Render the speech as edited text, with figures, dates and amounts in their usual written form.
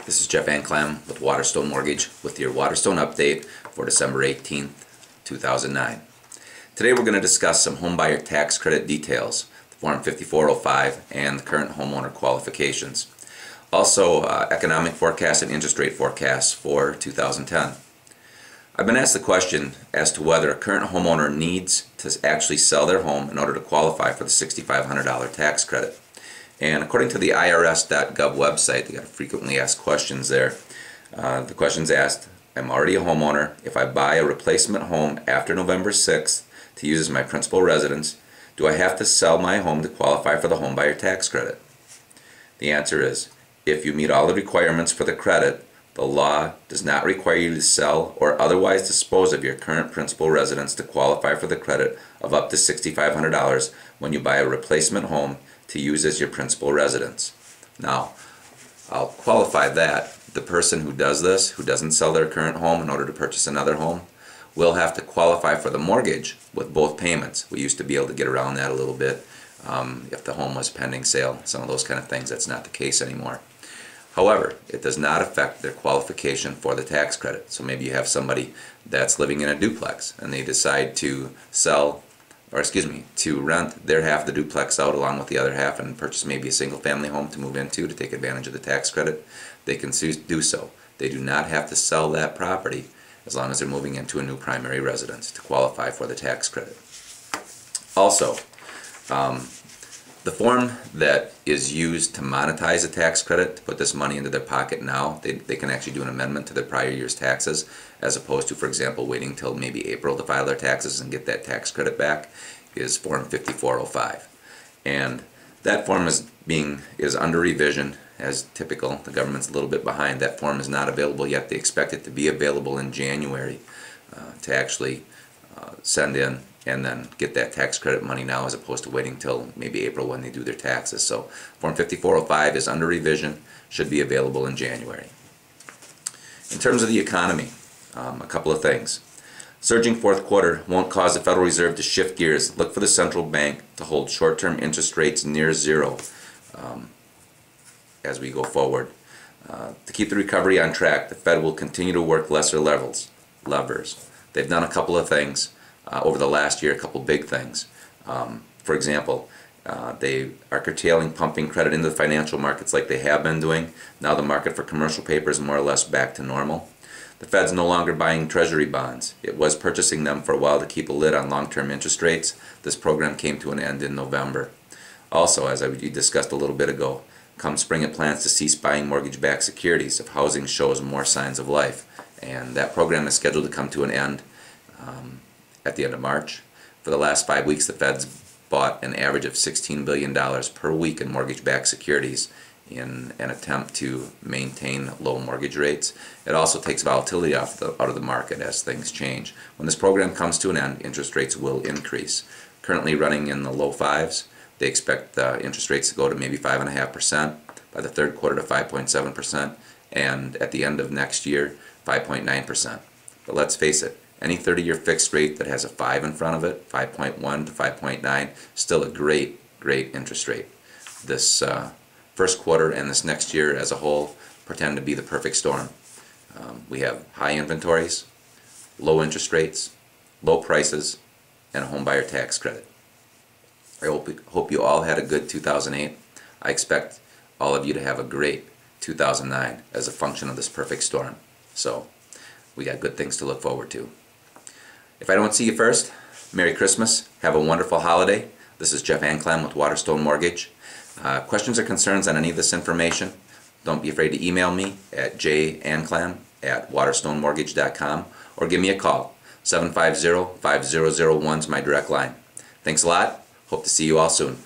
This is Jeff Anklam with Waterstone Mortgage with your Waterstone update for December 18th, 2009. Today we're going to discuss some homebuyer tax credit details, the Form 5405 and the current homeowner qualifications. Also, economic forecast and interest rate forecasts for 2010. I've been asked the question as to whether a current homeowner needs to actually sell their home in order to qualify for the $6,500 tax credit. And according to the IRS.gov website, they got frequently asked questions there. The question's asked, I'm already a homeowner. If I buy a replacement home after November 6th to use as my principal residence, do I have to sell my home to qualify for the homebuyer tax credit? The answer is, if you meet all the requirements for the credit, the law does not require you to sell or otherwise dispose of your current principal residence to qualify for the credit of up to $6,500 when you buy a replacement home to use as your principal residence. Now, I'll qualify that. The person who does this, who doesn't sell their current home in order to purchase another home, will have to qualify for the mortgage with both payments. We used to be able to get around that a little bit if the home was pending sale, some of those kind of things. That's not the case anymore. However, it does not affect their qualification for the tax credit. So maybe you have somebody that's living in a duplex and they decide to to rent their half of the duplex out along with the other half and purchase maybe a single family home to move into to take advantage of the tax credit. They can do so. They do not have to sell that property as long as they're moving into a new primary residence to qualify for the tax credit. Also, the form that is used to monetize a tax credit, to put this money into their pocket now, they can actually do an amendment to their prior year's taxes, as opposed to, for example, waiting till maybe April to file their taxes and get that tax credit back, is Form 5405. And that form is under revision, as typical. The government's a little bit behind. That form is not available yet. They expect it to be available in January to actually send in and then get that tax credit money now, as opposed to waiting till maybe April when they do their taxes. So Form 5405 is under revision, should be available in January. In terms of the economy, a couple of things. Surging fourth quarter won't cause the Federal Reserve to shift gears. Look for the central bank to hold short-term interest rates near zero as we go forward. To keep the recovery on track, the Fed will continue to work lesser levers. They've done a couple of things over the last year, a couple big things. For example, they are curtailing pumping credit into the financial markets like they have been doing. Now the market for commercial paper is more or less back to normal. The Fed's no longer buying treasury bonds. It was purchasing them for a while to keep a lid on long-term interest rates. This program came to an end in November. Also, as we discussed a little bit ago, come spring it plans to cease buying mortgage-backed securities if housing shows more signs of life. And that program is scheduled to come to an end at the end of March. For the last 5 weeks, the Fed's bought an average of $16 billion per week in mortgage-backed securities in an attempt to maintain low mortgage rates. It also takes volatility out of the market as things change. When this program comes to an end, interest rates will increase. Currently running in the low fives, they expect interest rates to go to maybe 5.5%, by the third quarter to 5.7%, and at the end of next year, 5.9%. But let's face it, any 30-year fixed rate that has a 5 in front of it, 5.1 to 5.9, still a great interest rate. This first quarter and this next year as a whole pretend to be the perfect storm. We have high inventories, low interest rates, low prices, and a homebuyer tax credit. I hope you all had a good 2008. I expect all of you to have a great 2009 as a function of this perfect storm. So we got good things to look forward to. If I don't see you first, Merry Christmas. Have a wonderful holiday. This is Jeff Anklam with Waterstone Mortgage. Questions or concerns on any of this information, don't be afraid to email me at janklam@waterstonemortgage.com or give me a call. 750-5001 is my direct line. Thanks a lot. Hope to see you all soon.